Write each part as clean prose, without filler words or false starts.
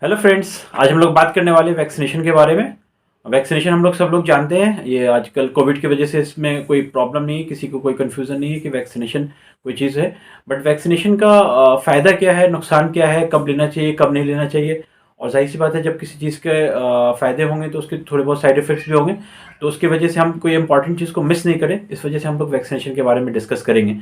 Hello friends, आज हम लोग बात करने वाले हैं वैक्सीनेशन के बारे में। वैक्सीनेशन हम लोग सब लोग जानते हैं, ये आजकल कोविड की वजह से इसमें कोई प्रॉब्लम नहीं है, किसी को कोई कन्फ्यूज़न नहीं है कि वैक्सीनेशन कोई चीज़ है। बट वैक्सीनेशन का फ़ायदा क्या है, नुकसान क्या है, कब लेना चाहिए, कब नहीं लेना चाहिए। और ज़ाहिर सी बात है, जब किसी चीज़ के फ़ायदे होंगे तो उसके थोड़े बहुत साइड इफ़ेक्ट्स भी होंगे। तो उसकी वजह से हम कोई इंपॉर्टेंट चीज़ को मिस नहीं करें, इस वजह से हम लोग वैक्सीनेशन के बारे में डिस्कस करेंगे।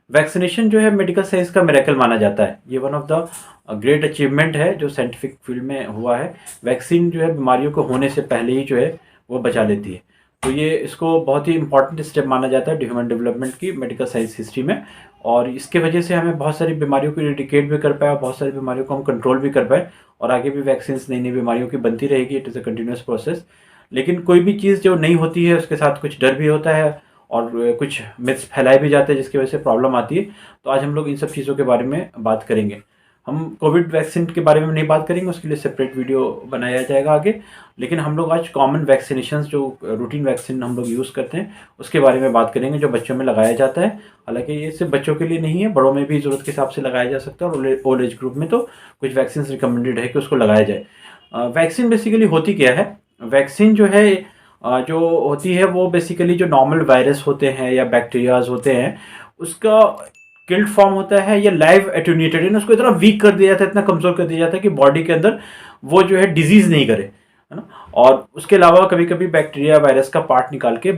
वैक्सीनेशन जो है मेडिकल साइंस का मिरेकल माना जाता है। ये one of the great achievement है जो साइंटिफिक फील्ड में हुआ है। वैक्सीन जो है बीमारियों को होने से पहले ही जो है वो बचा लेती है। तो ये इसको बहुत ही इंपॉर्टेंट स्टेप माना जाता है ह्यूमन डेवलपमेंट की मेडिकल साइंस हिस्ट्री में। और इसके वजह से हमें बहुत सारी बीमारियों को इरेडिकेट भी कर पाए और बहुत सारी बीमारियों को हम कंट्रोल भी कर पाए। और आगे भी वैक्सीन नई नई बीमारियों की बनती रहेगी। It is a continuous process. लेकिन कोई भी चीज़ जो नहीं होती है उसके साथ कुछ डर भी होता है और कुछ मिथ्स फैलाए भी जाते हैं जिसकी वजह से प्रॉब्लम आती है। तो आज हम लोग इन सब चीज़ों के बारे में बात करेंगे। हम कोविड वैक्सीन के बारे में नहीं बात करेंगे, उसके लिए सेपरेट वीडियो बनाया जाएगा आगे। लेकिन हम लोग आज कॉमन वैक्सीनेशंस जो रूटीन वैक्सीन हम लोग यूज़ करते हैं उसके बारे में बात करेंगे, जो बच्चों में लगाया जाता है। हालांकि ये सिर्फ बच्चों के लिए नहीं है, बड़ों में भी ज़रूरत के हिसाब से लगाया जा सकता है। और ओल्ड एज ग्रुप में तो कुछ वैक्सीन रिकमेंडेड है कि उसको लगाया जाए। वैक्सीन बेसिकली होती क्या है? वैक्सीन जो है जो होती है वो बेसिकली जो नॉर्मल वायरस होते हैं या बैक्टीरियाज होते हैं उसका किल्ड फॉर्म होता है या लाइव एट्यूनेटेड है। उसको इतना वीक कर दिया जाता है, इतना कमज़ोर कर दिया जाता है कि बॉडी के अंदर वो जो है डिजीज़ नहीं करे, है ना। और उसके अलावा कभी कभी बैक्टीरिया वायरस का पार्ट निकाल के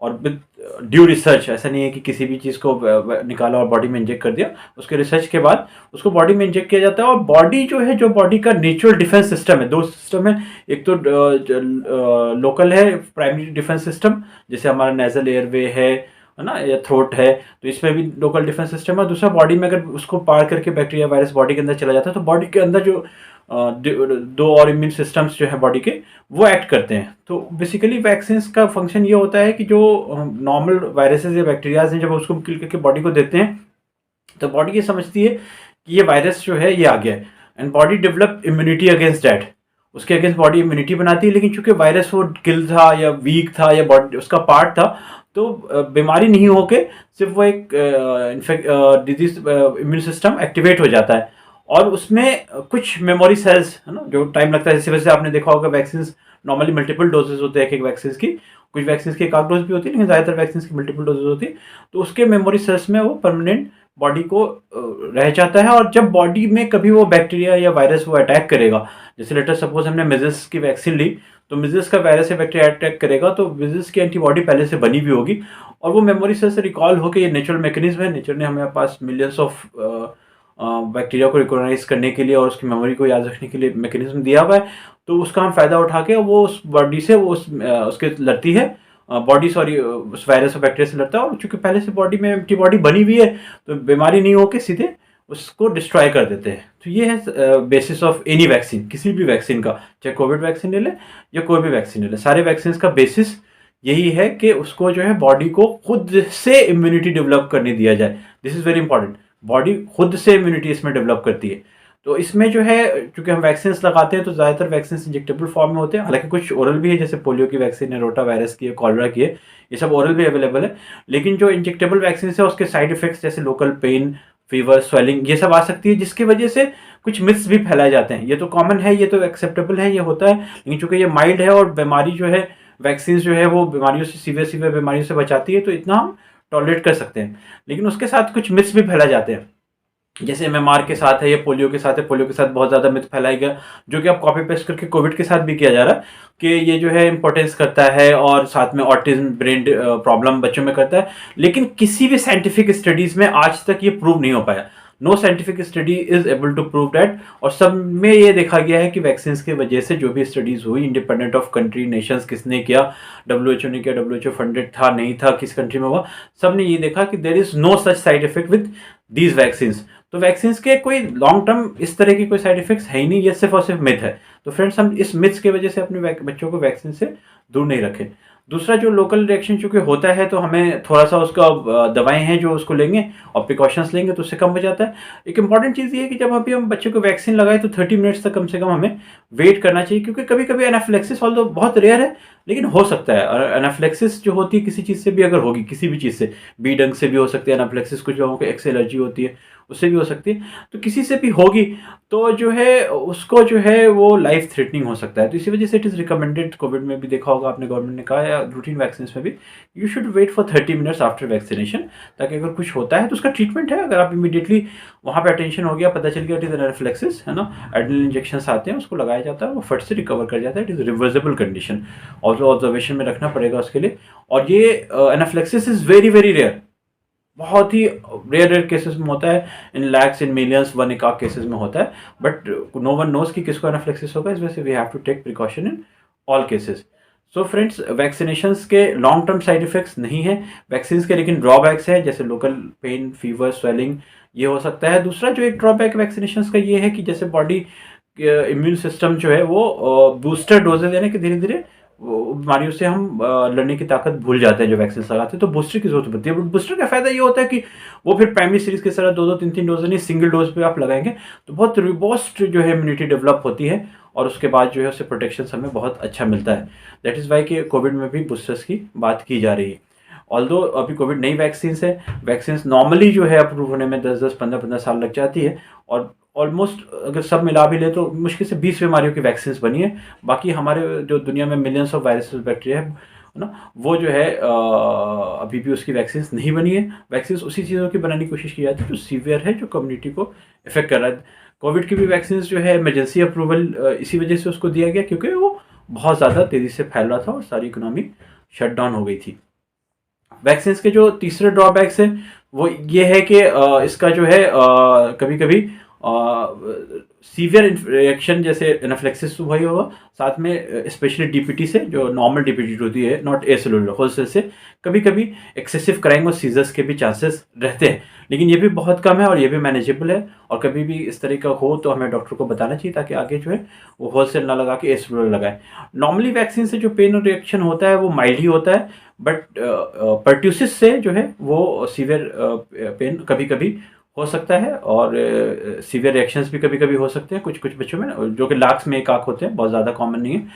और विद ड्यू रिसर्च, ऐसा नहीं है कि किसी भी चीज़ को निकाला और बॉडी में इंजेक्ट कर दिया। उसके रिसर्च के बाद उसको बॉडी में इंजेक्ट किया जाता है। और बॉडी जो है, जो बॉडी का नेचुरल डिफेंस सिस्टम है, दो सिस्टम है। एक तो लोकल है प्राइमरी डिफेंस सिस्टम, जैसे हमारा नेजल एयरवे है ना, या थ्रोट है, तो इसमें भी लोकल डिफेंस सिस्टम है। दूसरा, बॉडी में अगर उसको पार करके बैक्टीरिया वायरस बॉडी के अंदर चला जाता है तो बॉडी के अंदर जो दो और इम्यून सिस्टम्स जो है बॉडी के, वो एक्ट करते हैं। तो बेसिकली वैक्सीन का फंक्शन ये होता है कि जो नॉर्मल वायरसेस या बैक्टीरियाज हैं, जब उसको किल करके बॉडी को देते हैं तो बॉडी ये समझती है कि ये वायरस जो है ये आ गया है, and body develop immunity against that. उसके अगेंस्ट बॉडी इम्यूनिटी बनाती है। लेकिन चूंकि वायरस वो किल था या वीक था या बॉडी उसका पार्ट था, तो बीमारी नहीं होके सिर्फ वो एक डिजीज इम्यून सिस्टम एक्टिवेट हो जाता है। और उसमें कुछ मेमोरी सेल्स, है ना, जो टाइम लगता है। जैसे वैसे आपने देखा होगा वैक्सीन नॉर्मली मल्टीपल डोजेज होते हैं एक एक वैक्सीन की। कुछ वैक्सीन की एक आध डोज भी होती है, लेकिन ज़्यादातर वैक्सीन की मल्टीपल डोजेज होती है। तो उसके मेमोरी सेल्स में वो परमानेंट बॉडी को रह जाता है। और जब बॉडी में कभी वो बैक्टीरिया या वायरस वो अटैक करेगा, जैसे लेटर सपोज हमने मिजल्स की वैक्सीन ली, तो मिजल्स का वायरस या बैक्टीरिया अटैक करेगा तो मिजल्स की एंटीबॉडी पहले से बनी हुई होगी। और वो मेमोरी सेल से रिकॉल होकर, ये नेचुरल मैकेनिज्म है, नेचर ने हमारे पास मिलियंस ऑफ बैक्टीरिया को रिकॉग्नाइज करने के लिए और उसकी मेमोरी को याद रखने के लिए मैकेनिज्म दिया हुआ है। तो उसका हम फायदा उठा के वो उस बॉडी से वो उसके लड़ती है, बॉडी सॉरी उस वायरस और बैक्टीरिया से लड़ता है। और चूंकि पहले से बॉडी में एंटीबॉडी बनी हुई है तो बीमारी नहीं होके सीधे उसको डिस्ट्रॉय कर देते हैं। तो ये है बेसिस ऑफ एनी वैक्सीन, किसी भी वैक्सीन का, चाहे कोविड वैक्सीन ले ले या कोई भी वैक्सीन ले ले, सारे वैक्सीन का बेसिस यही है कि उसको जो है बॉडी को खुद से इम्यूनिटी डेवलप करने दिया जाए। This is very important. Body खुद से इम्यूनिटी इसमें डेवलप करती है। तो इसमें जो है, चूंकि हम वैक्सीन लगाते हैं तो ज़्यादातर वैक्सीन इंजेक्टेबल फॉर्म में होते हैं। हालांकि कुछ ओरल भी है, जैसे पोलियो की वैक्सीन है, रोटा वायरस की है, कॉलरा की है, ये सब ओरल भी अवेलेबल है। लेकिन जो इंजेक्टेबल वैक्सीन है उसके साइड इफेक्ट्स जैसे लोकल पेन, फीवर, स्वेलिंग, ये सब आ सकती है, जिसकी वजह से कुछ मिथ्स भी फैलाए जाते हैं। ये तो कॉमन है, ये तो एक्सेप्टेबल है, ये होता है। लेकिन चूंकि ये माइल्ड है और बीमारी जो है, वैक्सीन जो है वो बीमारियों से, सीवियर सीवियर बीमारियों से बचाती है, तो इतना हम टॉलरेट कर सकते हैं। लेकिन उसके साथ कुछ मिथ्स भी फैलाए जाते हैं, जैसे एमएमआर के साथ है या पोलियो के साथ है। पोलियो के साथ बहुत ज़्यादा मिथ फैलाई गया, जो कि अब कॉपी पेस्ट करके कोविड के साथ भी किया जा रहा है, कि ये जो है इंपॉर्टेंस करता है और साथ में ऑटिज्म, ब्रेन प्रॉब्लम बच्चों में करता है। लेकिन किसी भी साइंटिफिक स्टडीज़ में आज तक ये प्रूव नहीं हो पाया। No scientific study is able to prove that. और सब में ये देखा गया है कि वैक्सीन की वजह से जो भी स्टडीज़ हुई, इंडिपेंडेंट ऑफ कंट्री, नेशंस, किसने किया, डब्ल्यूएचओ ने किया, डब्ल्यूएचओ फंडेड था नहीं था, किस कंट्री में हुआ, सब ने ये देखा कि there is no such side effect with these vaccine. तो वैक्सीन के कोई लॉन्ग टर्म इस तरह की कोई साइड इफेक्ट्स है ही नहीं, ये सिर्फ और सिर्फ मिथ है। तो फ्रेंड्स, हम इस मिथ्स की वजह से अपने बच्चों को वैक्सीन से दूर नहीं रखें। दूसरा, जो लोकल रिएक्शन चूंकि होता है तो हमें थोड़ा सा उसका दवाएं हैं जो उसको लेंगे और प्रिकॉशंस लेंगे तो उससे कम हो जाता है। एक इंपॉर्टेंट चीज़ ये है कि जब अभी हम बच्चे को वैक्सीन लगाए तो 30 मिनट्स तक कम से कम हमें वेट करना चाहिए, क्योंकि कभी कभी एनाफिलेक्सिस, ऑल्दो बहुत रेयर है लेकिन हो सकता है। और एनाफिलेक्सिस जो होती है किसी चीज़ से भी अगर होगी, किसी भी चीज़ से, बी डंग से भी हो सकती है एनाफिलेक्सिस। कुछ लोगों को एक्स एलर्जी होती है, उससे भी हो सकती है। तो किसी से भी होगी तो जो है उसको जो है वो लाइफ थ्रेटनिंग हो सकता है। तो इसी वजह से इट इज़ रिकमेंडेड, कोविड में भी देखा होगा आपने, गवर्नमेंट ने कहा या रूटीन वैक्सीन में भी, you should wait for 30 minutes after vaccination, ताकि अगर कुछ होता है तो उसका ट्रीटमेंट है। अगर आप इमीडिएटली वहाँ पे अटेंशन हो गया, पता चल गया इट इज़ एनाफिलैक्सिस, है ना, एड्रेनल इंजेक्शन आते हैं, उसको लगाया जाता है, वो फट से रिकवर कर जाता है। इट इज़ रिवर्सिबल कंडीशन, और ऑब्जर्वेशन में रखना पड़ेगा उसके लिए। और ये anaphylaxis is very very rare, बहुत ही रेयर रेयर केसेस में होता है, in lakhs in millions, one एक आध केसेस में होता है, बट नो वन नोज कि किसको एनाफ्लेक्सिस होगा। इस वजह से we have to take precaution in all cases. So friends, vaccination के लॉन्ग टर्म साइड इफेक्ट्स नहीं है वैक्सीन के, लेकिन ड्रॉबैक्स है, जैसे लोकल पेन, फीवर, स्वेलिंग, ये हो सकता है। दूसरा जो एक ड्रॉबैक वैक्सीनेशन का ये है कि जैसे बॉडी इम्यून सिस्टम जो है वो बूस्टर डोजेज यानी कि धीरे धीरे बीमारियों से हम लड़ने की ताकत भूल जाते हैं जो वैक्सीन लगाते हैं, तो बूस्टर की जरूरत पड़ती है। बट बूस्टर का फायदा ये होता है कि वो फिर प्राइमरी सीरीज की तरह 2-2, 3-3 डोज नहीं, सिंगल डोज पे आप लगाएंगे तो बहुत रिबोस्ट जो है इम्यूनिटी डेवलप होती है, और उसके बाद जो है उससे प्रोटेक्शन हमें बहुत अच्छा मिलता है। दैट इज़ वाई कि कोविड में भी बूस्टर्स की बात की जा रही है। ऑल्दो अभी कोविड नई वैक्सीन है, वैक्सीन नॉर्मली जो है अप्रूव होने में 10-10, 15-15 साल लग जाती है, और ऑलमोस्ट अगर सब मिला भी ले तो मुश्किल से 20 बीमारियों की वैक्सीन बनी है। बाकी हमारे जो दुनिया में मिलियंस ऑफ वायरसेस, बैक्टीरिया है ना, वो जो है अभी भी उसकी वैक्सीन नहीं बनी है। वैक्सीन उसी चीज़ों की बनाने की कोशिश की जाती है जो सीवियर है, जो कम्युनिटी को इफेक्ट कर रहा है। कोविड की भी वैक्सीन जो है इमरजेंसी अप्रूवल इसी वजह से उसको दिया गया, क्योंकि वो बहुत ज़्यादा तेज़ी से फैल रहा था और सारी इकोनॉमी शट डाउन हो गई थी। वैक्सीन के जो तीसरे ड्रॉबैक्स हैं वो ये है कि इसका जो है कभी कभी सीवियर रिएक्शन, जैसे एनाफ्लेक्सिस तो वही होगा, साथ में स्पेशली डीपीटी से, जो नॉर्मल डीपीटी होती है, नॉट एसेलुलर, होलसेल से कभी कभी एक्सेसिव क्राइम और सीजर्स के भी चांसेस रहते हैं, लेकिन ये भी बहुत कम है और ये भी मैनेजेबल है। और कभी भी इस तरह का हो तो हमें डॉक्टर को बताना चाहिए, ताकि आगे जो है वो होलसेल ना लगा के एसेलुलर लगाए। नॉर्मली वैक्सीन से जो पेन और रिएक्शन होता है वो माइल्ड ही होता है, बट पर्ट्यूसिस से जो है वो सीवियर पेन कभी कभी हो सकता है, और सीवियर रिएक्शंस भी कभी कभी हो सकते हैं कुछ कुछ बच्चों में, जो कि लाख्स में एक आख होते हैं, बहुत ज़्यादा कॉमन नहीं है,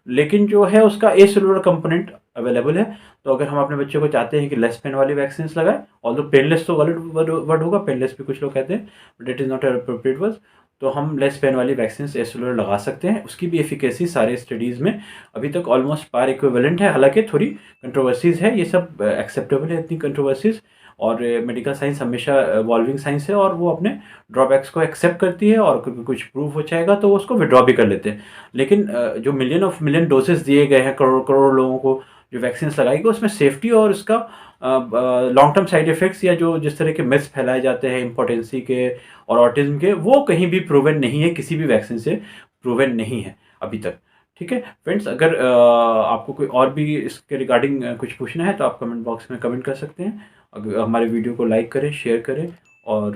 लेकिन जो है उसका एसेलुलर कंपोनेंट अवेलेबल है। तो अगर हम अपने बच्चों को चाहते हैं कि लेस पेन वाली वैक्सीन लगाएं, ऑल्दो पेनलेस तो वर्ड होगा, पेनलेस भी कुछ लोग कहते हैं, but it is not appropriate word, तो हम लेस पेन वाली वैक्सीन एसेलुलर लगा सकते हैं। उसकी भी एफिकेसी सारे स्टडीज़ में अभी तक ऑलमोस्ट पार इक्विवेलेंट है, हालांकि थोड़ी कंट्रोवर्सीज़ है, ये सब एक्सेप्टेबल है इतनी कंट्रोवर्सीज़, और मेडिकल साइंस हमेशा इवॉल्विंग साइंस है, और वो अपने ड्रॉबैक्स को एक्सेप्ट करती है, और कुछ प्रूव हो जाएगा तो वो उसको विड्रॉ भी कर लेते हैं। लेकिन जो मिलियन डोसेस दिए गए हैं, करोड़ करोड़ लोगों को जो वैक्सीन लगाई गई, उसमें सेफ्टी और उसका लॉन्ग टर्म साइड इफेक्ट्स या जो जिस तरह के मिथ्स फैलाए जाते हैं इम्पोर्टेंसी के और ऑटिज्म के, वो कहीं भी प्रूवन नहीं है, किसी भी वैक्सीन से प्रूवन नहीं है अभी तक। ठीक है फ्रेंड्स, अगर आपको कोई और भी इसके रिगार्डिंग कुछ पूछना है तो आप कमेंट बॉक्स में कमेंट कर सकते हैं। अगर हमारे वीडियो को लाइक करें, शेयर करें, और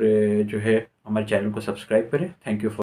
जो है हमारे चैनल को सब्सक्राइब करें। Thank you for